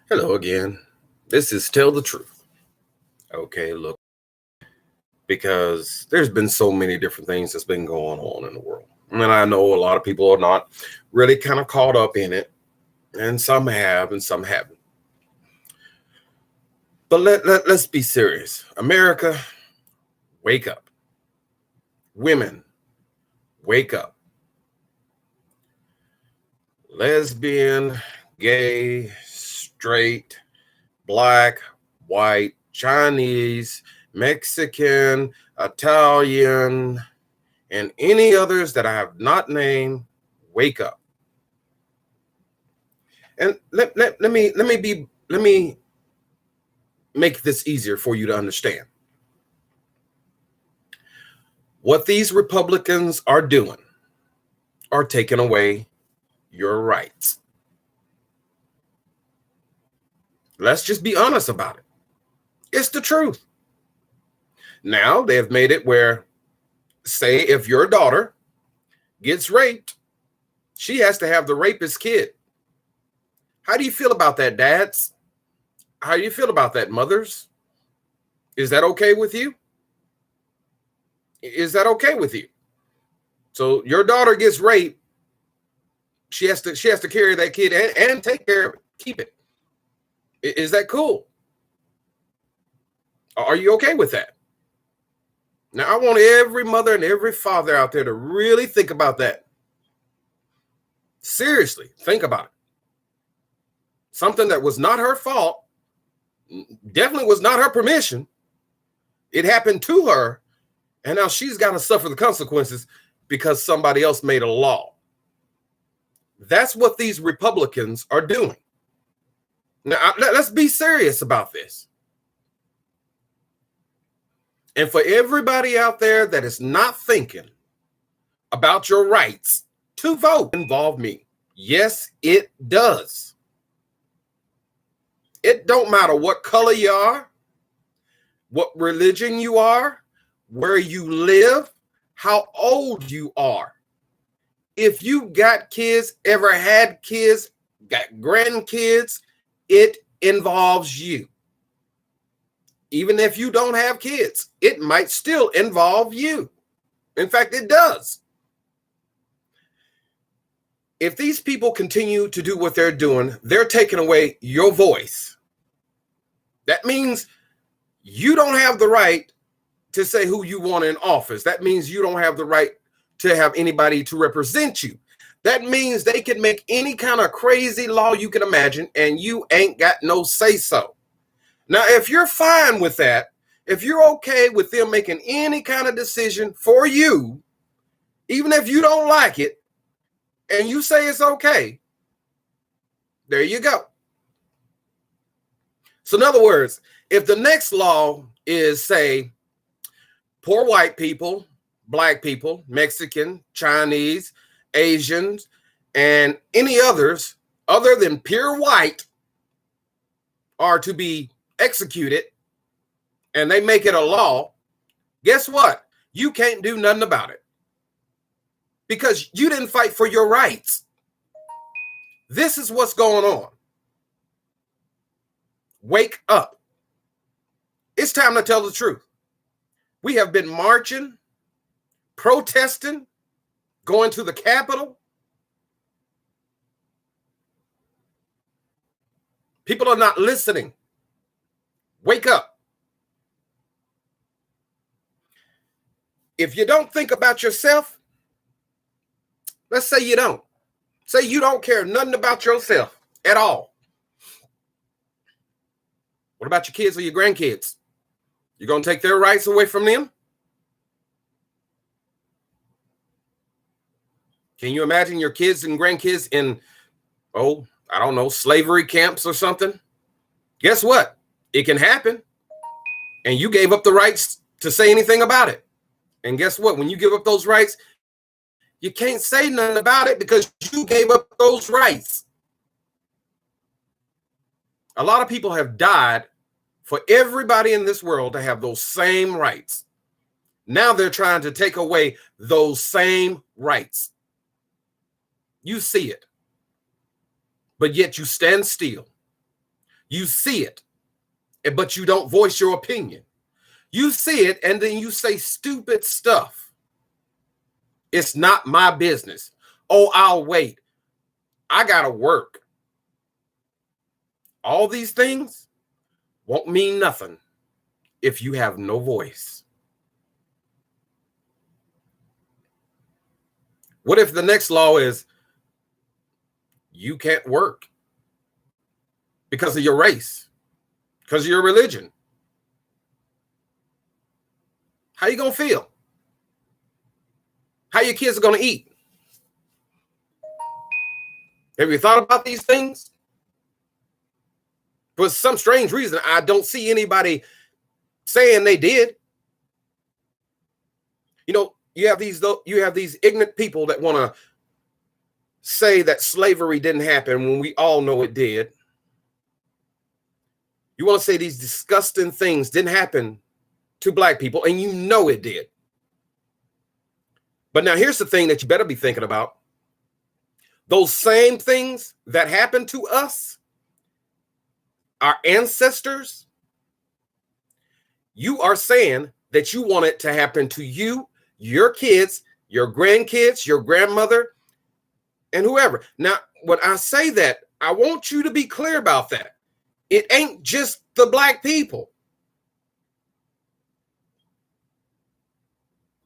Hello again. This is Tell the Truth. Okay, look, because there's been so many different things that's been going on in the world. And I know a lot of people are not really kind of caught up in it, and some have and some haven't. But let's be serious. America, wake up. Women, wake up. Lesbian, gay, straight, black, white, Chinese, Mexican, Italian, and any others that I have not named, wake up. And let me make this easier for you to understand. What these Republicans are doing are taking away your rights. Let's just be honest about it. It's the truth. Now they have made it where, say, if your daughter gets raped, she has to have the rapist's kid. How do you feel about that, dads? How do you feel about that, mothers? Is that okay with you? Is that okay with you? So your daughter gets raped, she has to carry that kid and take care of it, keep it. Is that cool? Are you okay with that? Now, I want every mother and every father out there to really think about that. Seriously, think about it. Something that was not her fault, definitely was not her permission. It happened to her, and now she's got to suffer the consequences because somebody else made a law. That's what these Republicans are doing. Now, let's be serious about this. And for everybody out there that is not thinking about your rights to vote, involve me. Yes, it does. It don't matter what color you are, what religion you are, where you live, how old you are. If you got kids, ever had kids, got grandkids, it involves you. Even if you don't have kids, it might still involve you. In fact, it does. If these people continue to do what they're doing, they're taking away your voice. That means you don't have the right to say who you want in office. That means you don't have the right to have anybody to represent you. That means they can make any kind of crazy law you can imagine, and you ain't got no say so. Now, if you're fine with that, if you're okay with them making any kind of decision for you, even if you don't like it, and you say it's okay, there you go. So in other words, if the next law is, say, poor white people, black people, Mexican, Chinese, Asians, and any others other than pure white are to be executed, and they make it a law, guess what? You can't do nothing about it because you didn't fight for your rights. This is what's going on. Wake up. It's time to tell the truth. We have been marching, protesting, going to the Capitol. People are not listening. Wake up. If you don't think about yourself, let's say you don't. Say you don't care nothing about yourself at all. What about your kids or your grandkids? You're going to take their rights away from them? Can you imagine your kids and grandkids in, I don't know, slavery camps or something? Guess what? It can happen. And you gave up the rights to say anything about it. And guess what? When you give up those rights, you can't say nothing about it because you gave up those rights. A lot of people have died for everybody in this world to have those same rights. Now they're trying to take away those same rights. You see it, but yet you stand still. You see it, but you don't voice your opinion. You see it, and then you say stupid stuff. It's not my business. Oh, I'll wait. I gotta work. All these things won't mean nothing if you have no voice. What if the next law is you can't work because of your race, because of your religion? How you gonna feel? How your kids are gonna eat? Have you thought about these things? For some strange reason, I don't see anybody saying they did. You know, you have these ignorant people that want to say that slavery didn't happen when we all know it did. You want to say these disgusting things didn't happen to black people, and you know it did. But now here's the thing that you better be thinking about. Those same things that happened to us, our ancestors, you are saying that you want it to happen to you, your kids, your grandkids, your grandmother, and whoever. Now, when I say that, I want you to be clear about that. It ain't just the black people.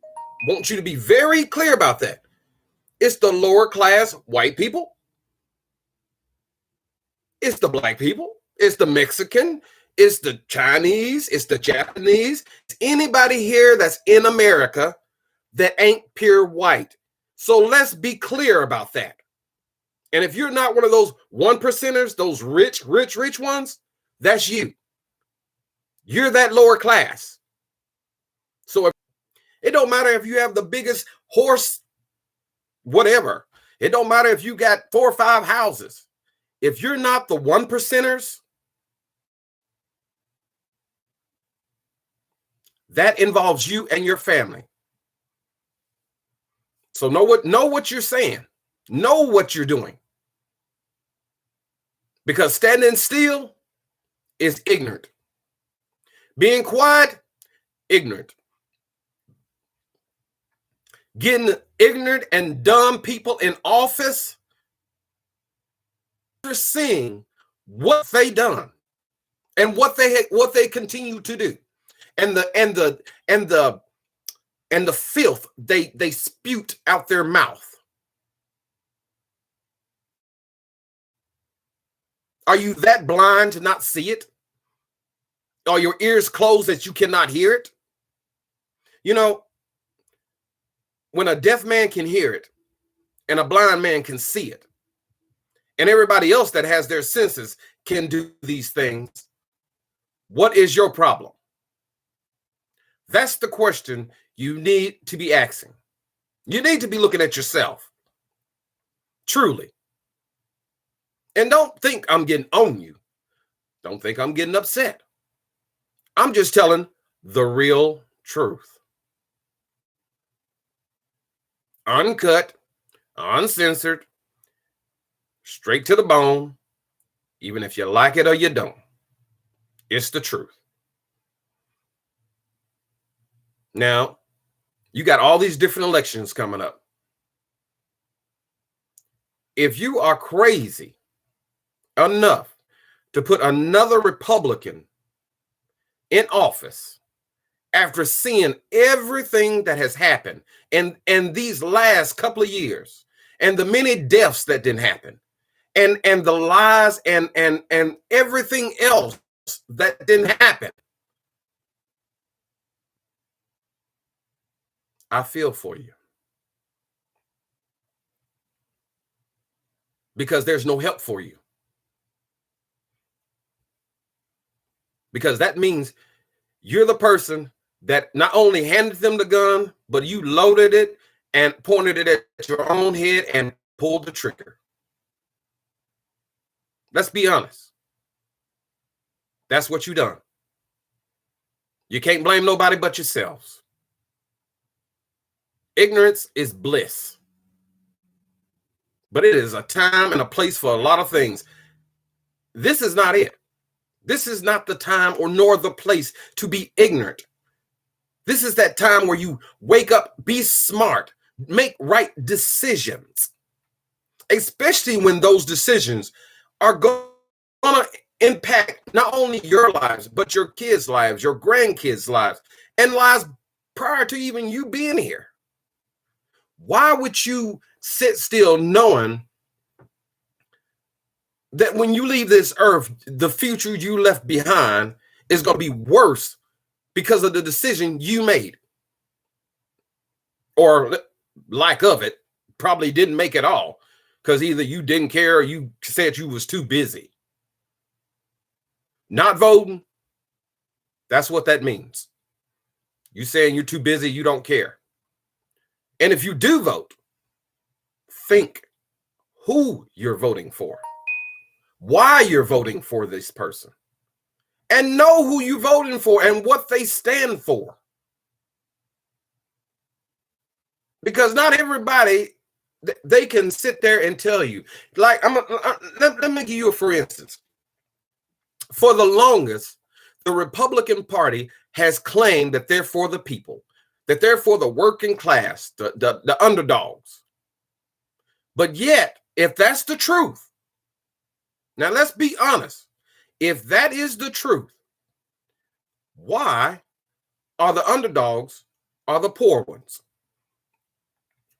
I want you to be very clear about that. It's the lower class white people. It's the black people. It's the Mexican. It's the Chinese. It's the Japanese. It's anybody here that's in America that ain't pure white. So let's be clear about that. And if you're not one of those 1%ers, those rich ones, that's you. You're that lower class. So it don't matter if you have the biggest horse, whatever. It don't matter if you got 4 or 5 houses. If you're not the 1%ers, that involves you and your family. So know what you're saying. Know what you're doing. Because standing still is ignorant. Being quiet, ignorant. Getting ignorant and dumb people in office, they're seeing what they done and what they continue to do, and the filth they spewed out their mouth. Are you that blind to not see it? Are your ears closed that you cannot hear it? You know, when a deaf man can hear it and a blind man can see it, and everybody else that has their senses can do these things, what is your problem? That's the question you need to be asking. You need to be looking at yourself. Truly. And don't think I'm getting on you. Don't think I'm getting upset. I'm just telling the real truth. Uncut, uncensored, straight to the bone, even if you like it or you don't. It's the truth. Now, you got all these different elections coming up. If you are crazy enough to put another Republican in office after seeing everything that has happened and these last couple of years, and the many deaths that didn't happen, and the lies and everything else that didn't happen, I feel for you. Because there's no help for you. Because that means you're the person that not only handed them the gun, but you loaded it and pointed it at your own head and pulled the trigger. Let's be honest. That's what you done. You can't blame nobody but yourselves. Ignorance is bliss. But it is a time and a place for a lot of things. This is not it. This is not the time or nor the place to be ignorant. This is that time where you wake up, be smart, make right decisions, especially when those decisions are going to impact not only your lives, but your kids' lives, your grandkids' lives, and lives prior to even you being here. Why would you sit still knowing that when you leave this earth, the future you left behind is going to be worse because of the decision you made? Or lack of it, probably didn't make it all, because either you didn't care or you said you was too busy. Not voting, that's what that means. You saying you're too busy, you don't care. And if you do vote, think who you're voting for, why you're voting for this person, and know who you're voting for and what they stand for. Because not everybody, they can sit there and tell you. Like, let me give you a for instance. For the longest, the Republican Party has claimed that they're for the people, that they're for the working class, the underdogs. But yet, if that's the truth, now let's be honest, if that is the truth, why are the underdogs are the poor ones?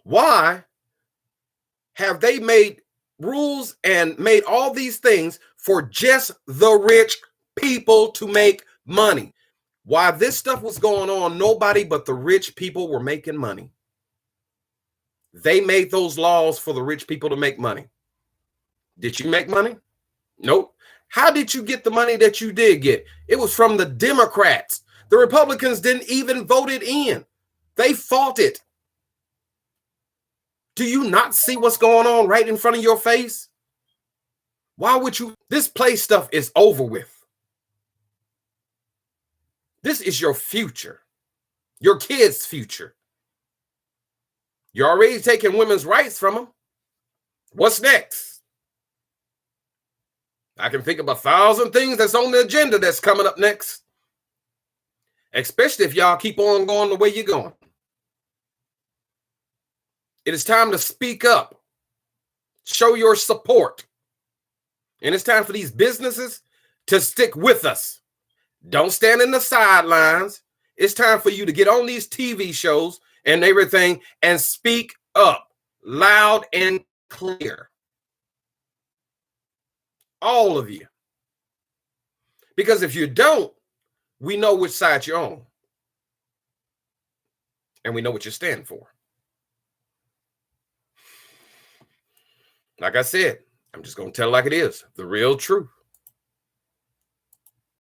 Why have they made rules and made all these things for just the rich people to make money? While this stuff was going on, nobody but the rich people were making money. They made those laws for the rich people to make money. Did you make money? Nope. How did you get the money that you did get? It was from the Democrats. The Republicans didn't even vote it in. They fought it. Do you not see what's going on right in front of your face? Why would you? This play stuff is over with. This is your future, your kids' future. You're already taking women's rights from them. What's next? I can think of 1,000 things that's on the agenda that's coming up next, especially if y'all keep on going the way you're going. It is time to speak up, show your support. And it's time for these businesses to stick with us. Don't stand in the sidelines. It's time for you to get on these TV shows and everything and speak up loud and clear. All of you. Because if you don't, we know which side you're on. And we know what you stand for. Like I said, I'm just going to tell it like it is, the real truth.